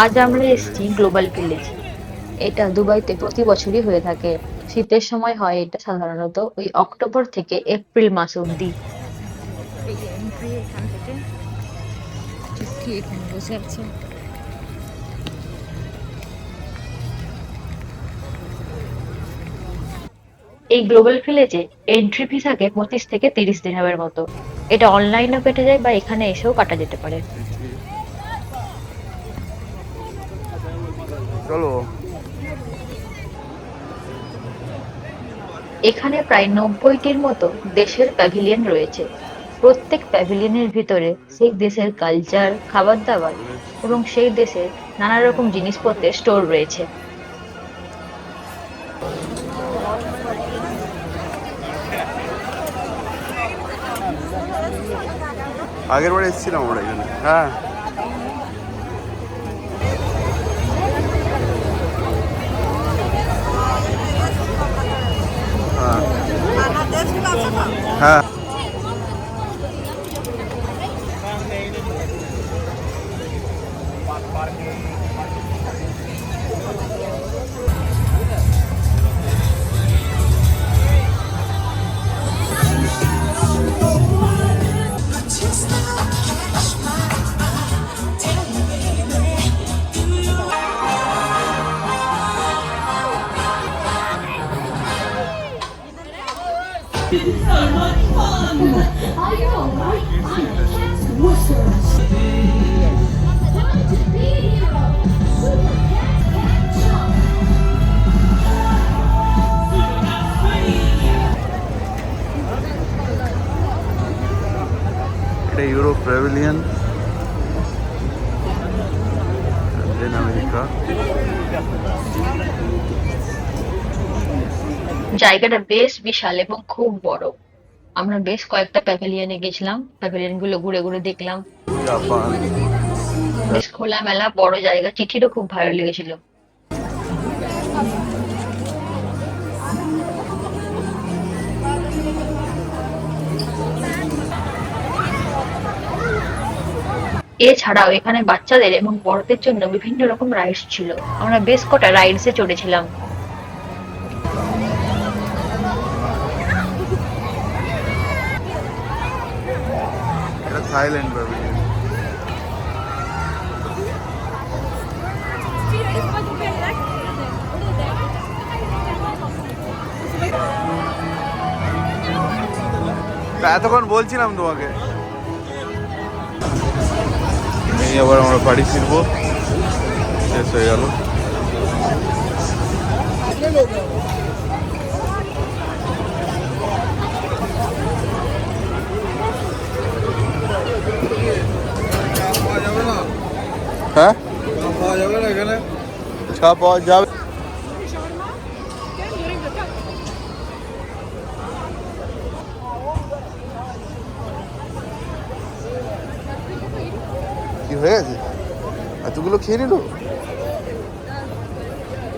আজ আমরা এসেছি গ্লোবাল ভিলেজে। এটা দুবাইতে প্রতি বছরই হয়ে থাকে। শীতের সময় হয় এটা সাধারণত ওই অক্টোবর থেকে এপ্রিল মাস অব্দি। এই যে এন্ট্রি এখান থেকে চুক্তি এখানে বসে আছে। এই গ্লোবাল ভিলেজে এন্ট্রি ফি থাকে 25 থেকে 30 দিনের মতো। এটা অনলাইনেও কেটে যায় বা এখানে এসেও কাটা যেতে পারে। চলো। এখানে প্রায় 90টির মতো দেশের প্যাভিলিয়ন রয়েছে। প্রত্যেক প্যাভিলিয়নের ভিতরে সেই দেশের কালচার, খাবার দাবার এবং সেই দেশের নানা রকম জিনিসপত্রের স্টোর রয়েছে। আগের বার এসেছিলাম আমরা এখানে। হ্যাঁ, হ্যাঁ, হ্যাঁ। এটা ইউরোপ প্যাভিলিয়ন, দেন আমেরিকা। জায়গাটা বেশ বিশাল এবং খুব বড়। আমরা বেশ কয়েকটা প্যাভিলিয়নে গেছিলাম, প্যাভিলিয়ন গুলো ঘুরে ঘুরে দেখলাম। জাপান। বেশ খোলামেলা বড় জায়গা, চিঠিরও খুব ভালো লেগেছিল। এছাড়াও এখানে বাচ্চাদের এবং বড়দের জন্য বিভিন্ন রকম রাইডস ছিল। আমরা বেশ কটা রাইডসে চড়েছিলাম। এটা থাইল্যান্ড প্যাভিলিয়ন। এতক্ষণ বলছিলাম তোমাকে। এই আবার আমরা বাড়ি ফিরবো, শেষ হয়ে গেল। হ্যাঁ, পাওয়া যাবে না এখানে, চা পাওয়া যাবে। কি হয়ে গেছে? এতগুলো খেয়ে নিল।